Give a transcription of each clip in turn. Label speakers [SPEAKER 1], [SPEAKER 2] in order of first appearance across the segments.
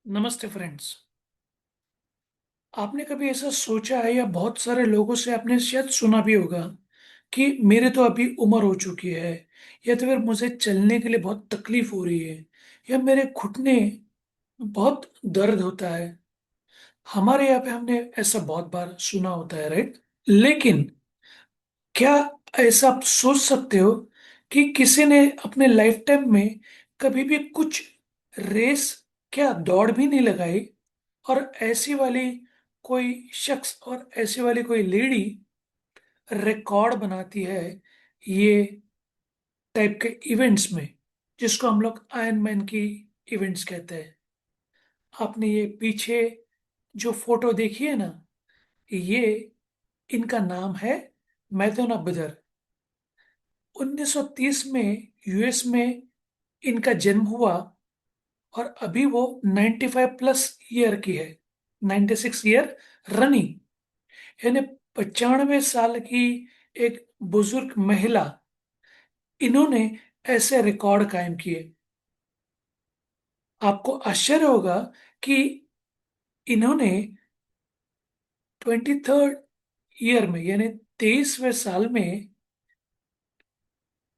[SPEAKER 1] नमस्ते फ्रेंड्स। आपने कभी ऐसा सोचा है या बहुत सारे लोगों से आपने शायद सुना भी होगा कि मेरे तो अभी उम्र हो चुकी है, या तो फिर मुझे चलने के लिए बहुत तकलीफ हो रही है, या मेरे घुटने बहुत दर्द होता है। हमारे यहाँ पे हमने ऐसा बहुत बार सुना होता है, राइट? लेकिन क्या ऐसा आप सोच सकते हो कि किसी ने अपने लाइफ टाइम में कभी भी कुछ रेस, क्या दौड़ भी नहीं लगाई, और ऐसी वाली कोई शख्स और ऐसी वाली कोई लेडी रिकॉर्ड बनाती है ये टाइप के इवेंट्स में, जिसको हम लोग आयरन मैन की इवेंट्स कहते हैं। आपने ये पीछे जो फोटो देखी है ना, ये इनका नाम है मैथुन अब्दर। 1930 में यूएस में इनका जन्म हुआ, और अभी वो 95 प्लस ईयर की है। 96 ईयर रनिंग, यानी 95 साल की एक बुजुर्ग महिला, इन्होंने ऐसे रिकॉर्ड कायम किए। आपको आश्चर्य होगा कि इन्होंने 23rd ईयर में, यानी 23वें साल में,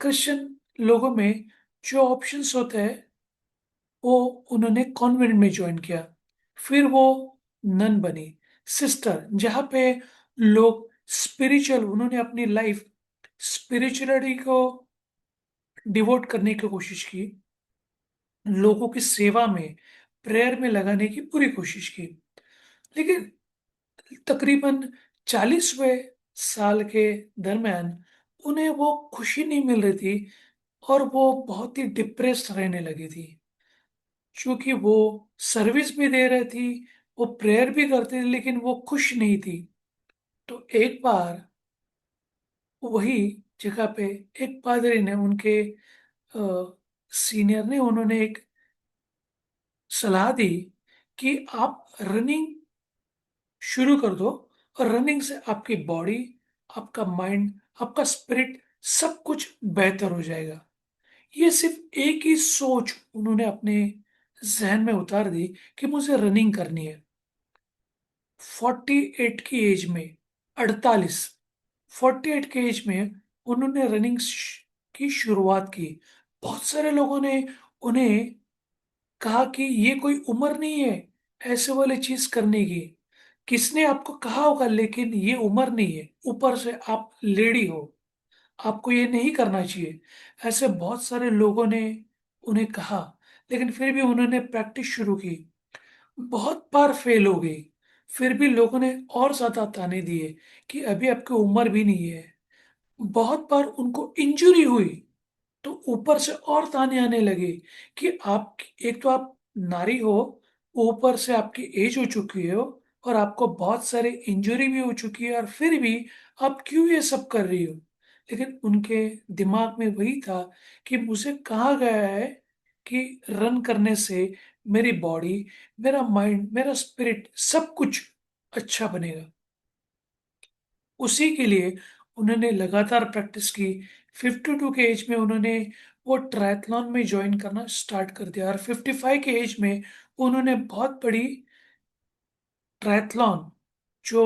[SPEAKER 1] क्रिश्चियन लोगों में जो ऑप्शंस होते हैं वो उन्होंने कॉन्वेंट में ज्वाइन किया। फिर वो नन बनी, सिस्टर, जहाँ पे लोग स्पिरिचुअल, उन्होंने अपनी लाइफ स्पिरिचुअलिटी को डिवोट करने की कोशिश की, लोगों की सेवा में, प्रेयर में लगाने की पूरी कोशिश की। लेकिन तकरीबन 40वें साल के दरमियान उन्हें वो खुशी नहीं मिल रही थी, और वो बहुत ही डिप्रेस्ड रहने लगी थी। क्योंकि वो सर्विस भी दे रही थी, वो प्रेयर भी करती थी, लेकिन वो खुश नहीं थी। तो एक बार वही जगह पे एक पादरी ने, उनके सीनियर ने, उन्होंने एक सलाह दी कि आप रनिंग शुरू कर दो, और रनिंग से आपकी बॉडी, आपका माइंड, आपका स्पिरिट, सब कुछ बेहतर हो जाएगा। ये सिर्फ एक ही सोच उन्होंने अपने जहन में उतार दी कि मुझे रनिंग करनी है। 48 की एज में, 48, 48 के एज में उन्होंने रनिंग की शुरुआत की। बहुत सारे लोगों ने उन्हें कहा कि ये कोई उम्र नहीं है ऐसे वाली चीज करने की। किसने आपको कहा होगा, लेकिन ये उम्र नहीं है, ऊपर से आप लेडी हो, आपको ये नहीं करना चाहिए, ऐसे बहुत सारे लोगों ने उन्हें कहा। लेकिन फिर भी उन्होंने प्रैक्टिस शुरू की, बहुत बार फेल हो गई। फिर भी लोगों ने और ज्यादा ताने दिए कि अभी आपकी उम्र भी नहीं है। बहुत बार उनको इंजरी हुई, तो ऊपर से और ताने आने लगे कि आप, एक तो आप नारी हो, ऊपर से आपकी एज हो चुकी हो, और आपको बहुत सारे इंजरी भी हो चुकी है, और फिर भी आप क्यों ये सब कर रही हो। लेकिन उनके दिमाग में वही था कि मुझे कहा गया है कि रन करने से मेरी बॉडी, मेरा माइंड, मेरा स्पिरिट, सब कुछ अच्छा बनेगा। उसी के लिए उन्होंने लगातार प्रैक्टिस की। 52 के एज में उन्होंने वो ट्रायथलॉन में ज्वाइन करना स्टार्ट कर दिया, और 55 के एज में उन्होंने बहुत बड़ी ट्रायथलॉन जो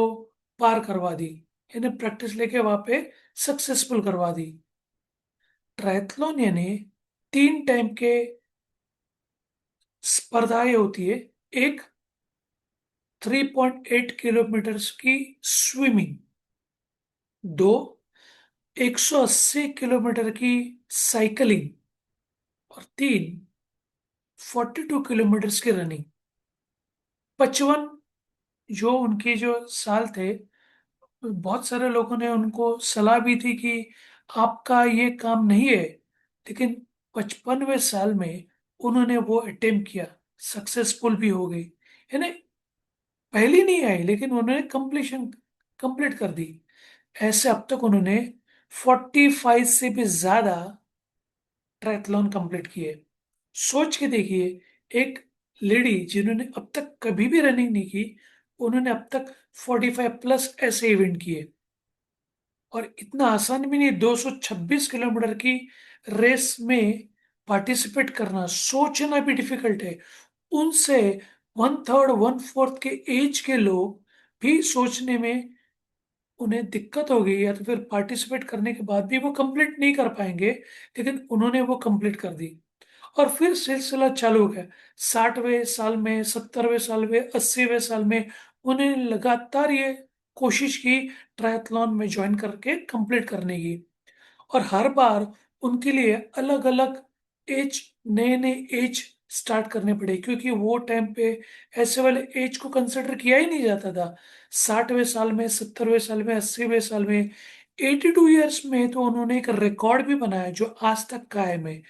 [SPEAKER 1] पार करवा दी, इन्हें प्रैक्टिस लेके वहां पे सक्सेसफुल करवा दी। ट्रायथलॉन यानी 3 टाइम के स्पर्धाएं होती है। एक 3.8 किलोमीटर की स्विमिंग, दो 180 किलोमीटर की साइकिलिंग, और तीन 42 किलोमीटर की रनिंग। 55 जो उनके जो साल थे, बहुत सारे लोगों ने उनको सलाह भी थी कि आपका ये काम नहीं है। लेकिन 55वें साल में उन्होंने वो अटेम्प्ट किया, सक्सेसफुल भी हो गई। यानी पहली नहीं आई, लेकिन उन्होंने कंप्लीशन कंप्लीट कर दी। ऐसे अब तक उन्होंने 45 से भी ज्यादा ट्रायथलॉन कंप्लीट किए। सोच के देखिए, एक लेडी जिन्होंने अब तक कभी भी रनिंग नहीं की, उन्होंने अब तक 45 प्लस ऐसे इवेंट किए। और इतना आसान भी नहीं, 226 किलोमीटर की रेस में पार्टिसिपेट करना, सोचना भी डिफिकल्ट है। उनसे 1/3 1/4 के एज के लोग भी सोचने में उन्हें दिक्कत हो गई, या तो फिर पार्टिसिपेट करने के बाद भी वो कंप्लीट नहीं कर पाएंगे, लेकिन उन्होंने वो कंप्लीट कर दी। और फिर सिलसिला चालू है। 60वें साल में, 70वें साल में, 80वें साल में उन्हें लगातार ये कोशिश की ट्रायथलॉन में ज्वाइन करके कंप्लीट करने की। और हर बार उनके लिए अलग अलग एज, नए नए एज स्टार्ट करने पड़े, क्योंकि वो टाइम पे ऐसे वाले एज को कंसिडर किया ही नहीं जाता था। 60वें साल में, 70वें साल में, 80वें साल में, 82 ईयर्स में तो उन्होंने एक रिकॉर्ड भी बनाया जो आज तक कायम है।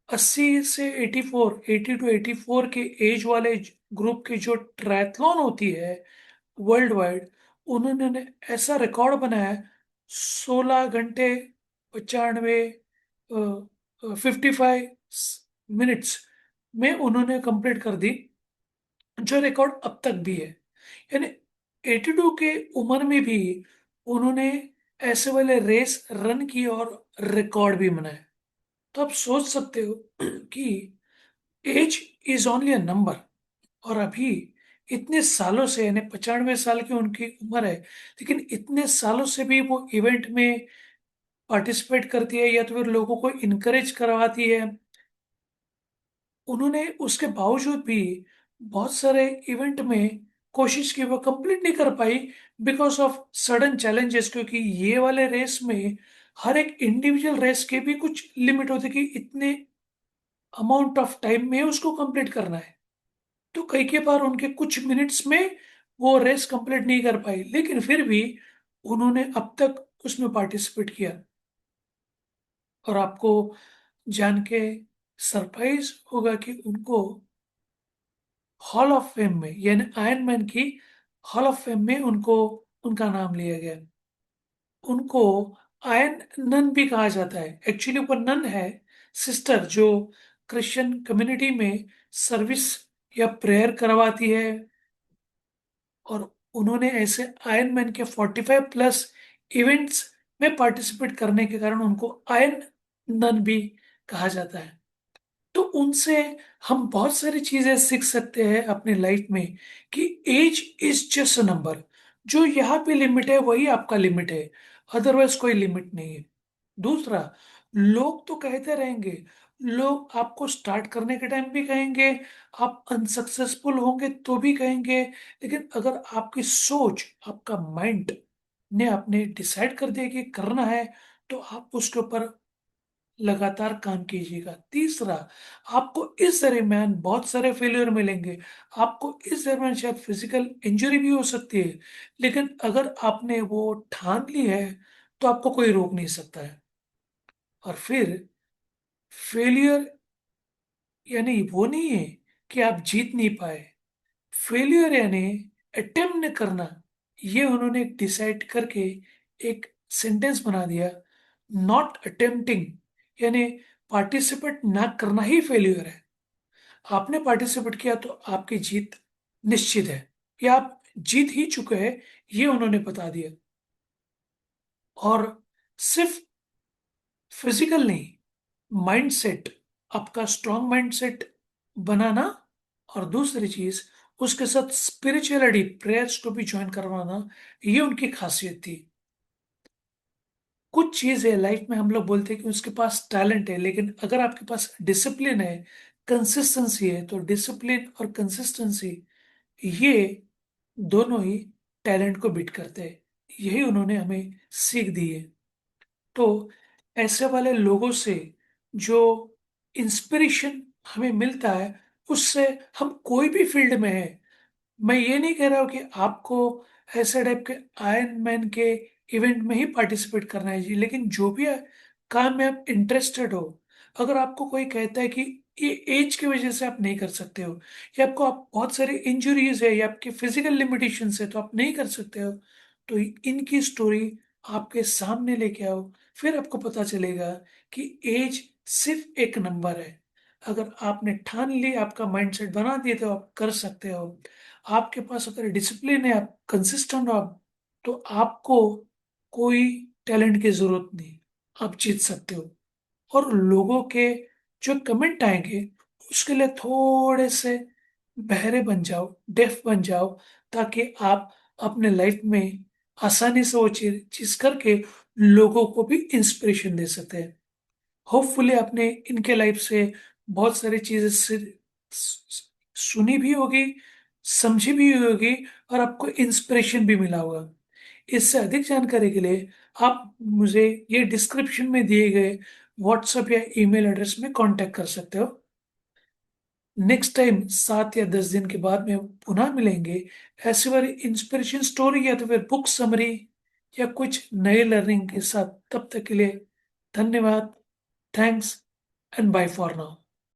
[SPEAKER 1] 80 से 84, 80 to 84 के एज वाले ग्रुप की जो ट्रायथलॉन होती है वर्ल्ड वाइड, उन्होंने ऐसा रिकॉर्ड बनाया, 16 घंटे 95, 55 मिनट्स में उन्होंने कंप्लीट कर दी, जो रिकॉर्ड अब तक भी है। यानी 82 के उम्र में भी उन्होंने ऐसे वाले रेस रन की और रिकॉर्ड भी बनाए। तो आप सोच सकते हो कि age is only a number. और अभी इतने सालों से, यानी 95 साल की उनकी उम्र है, लेकिन इतने सालों से भी वो इवेंट में पार्टिसिपेट करती है, या तो फिर लोगों को इनकरेज करवाती है। उन्होंने उसके बावजूद भी बहुत सारे इवेंट में कोशिश की, वो कंप्लीट नहीं कर पाई बिकॉज ऑफ सडन चैलेंजेस, क्योंकि ये वाले रेस में हर एक इंडिविजुअल रेस के भी कुछ लिमिट होती है कि इतने अमाउंट ऑफ टाइम में उसको कंप्लीट करना है। तो कई के बार उनके कुछ मिनट्स में वो रेस कंप्लीट नहीं कर पाई, लेकिन फिर भी उन्होंने अब तक उसमें पार्टिसिपेट किया। और आपको जान के सरप्राइज होगा कि उनको हॉल ऑफ फेम में, यानी आयरन मैन की हॉल ऑफ फेम में उनको, उनका नाम लिया गया। उनको आयरन नन भी कहा जाता है। एक्चुअली वो नन है, सिस्टर, जो क्रिश्चियन कम्युनिटी में सर्विस या प्रेयर करवाती है। और उन्होंने ऐसे आयरन मैन के 45+ इवेंट्स में पार्टिसिपेट करने के कारण उनको आयरन नन भी कहा जाता है। तो उनसे हम बहुत सारी चीजें सीख सकते हैं अपनी लाइफ में, कि age is just a number. जो यहाँ पे लिमिट है वही आपका लिमिट है, अदरवाइज कोई लिमिट नहीं है। दूसरा, लोग तो कहते रहेंगे, लोग आपको स्टार्ट करने के टाइम भी कहेंगे, आप अनसक्सेसफुल होंगे तो भी कहेंगे, लेकिन अगर आपकी सोच, आपका माइंड ने आपने डिसाइड कर दिया कि करना है, तो आप उसके ऊपर लगातार काम कीजिएगा। तीसरा, आपको इस दरमियान बहुत सारे फेलियर मिलेंगे, आपको इस दरमियान शायद फिजिकल इंजरी भी हो सकती है, लेकिन अगर आपने वो ठान ली है तो आपको कोई रोक नहीं सकता है। और फिर फेलियर यानी वो नहीं है कि आप जीत नहीं पाए। फेलियर यानी अटेम्प्ट न करना। ये उन्होंने डिसाइड करके एक सेंटेंस बना दिया, नॉट अटेम्प्टिंग, यानी पार्टिसिपेट ना करना ही फेलियर है। आपने पार्टिसिपेट किया तो आपकी जीत निश्चित है, या आप जीत ही चुके हैं, ये उन्होंने बता दिया। और सिर्फ फिजिकल नहीं, माइंडसेट, आपका स्ट्रांग माइंडसेट बनाना, और दूसरी चीज उसके साथ स्पिरिचुअलिटी, प्रेयर्स को भी ज्वाइन करवाना, ये उनकी खासियत थी। कुछ चीज है लाइफ में, हम लोग बोलते हैं कि उसके पास टैलेंट है, लेकिन अगर आपके पास डिसिप्लिन है, कंसिस्टेंसी है, तो डिसिप्लिन और कंसिस्टेंसी, ये दोनों ही टैलेंट को बीट करते हैं। यही उन्होंने हमें सीख दी है। तो ऐसे वाले लोगों से जो इंस्पिरेशन हमें मिलता है, उससे हम कोई भी फील्ड में है, मैं ये नहीं कह रहा हूँ कि आपको ऐसे टाइप के आयरन मैन के इवेंट में ही पार्टिसिपेट करना है जी, लेकिन जो भी काम में आप इंटरेस्टेड हो, अगर आपको कोई कहता है कि ये एज की वजह से आप नहीं कर सकते हो, या आपको आप बहुत सारी इंजरीज है, या आपके फिजिकल लिमिटेशंस है तो आप नहीं कर सकते हो, तो इनकी स्टोरी आपके सामने लेके आओ। फिर आपको पता चलेगा कि एज सिर्फ एक नंबर है। अगर आपने ठान ली, आपका माइंडसेट बना दिया, तो आप कर सकते हो। आपके पास अगर डिसिप्लिन है, आप कंसिस्टेंट हो आप, तो आपको कोई टैलेंट की जरूरत नहीं, आप जीत सकते हो। और लोगों के जो कमेंट आएंगे, उसके लिए थोड़े से बहरे बन जाओ, डेफ बन जाओ, ताकि आप अपने लाइफ में आसानी से वो चीज करके लोगों को भी इंस्पिरेशन दे सकते हैं। होपफुली आपने इनके लाइफ से बहुत सारी चीजें सुनी भी होगी, समझी भी होगी, और आपको इंस्पिरेशन भी मिला होगा। इससे अधिक जानकारी के लिए आप मुझे ये डिस्क्रिप्शन में दिए गए व्हाट्सएप या ईमेल एड्रेस में कांटेक्ट कर सकते हो। नेक्स्ट टाइम 7 या 10 दिन के बाद में पुनः मिलेंगे ऐसे वाली इंस्पिरेशन स्टोरी या तो फिर बुक समरी या कुछ नए लर्निंग के साथ। तब तक के लिए धन्यवाद। Thanks and bye for now.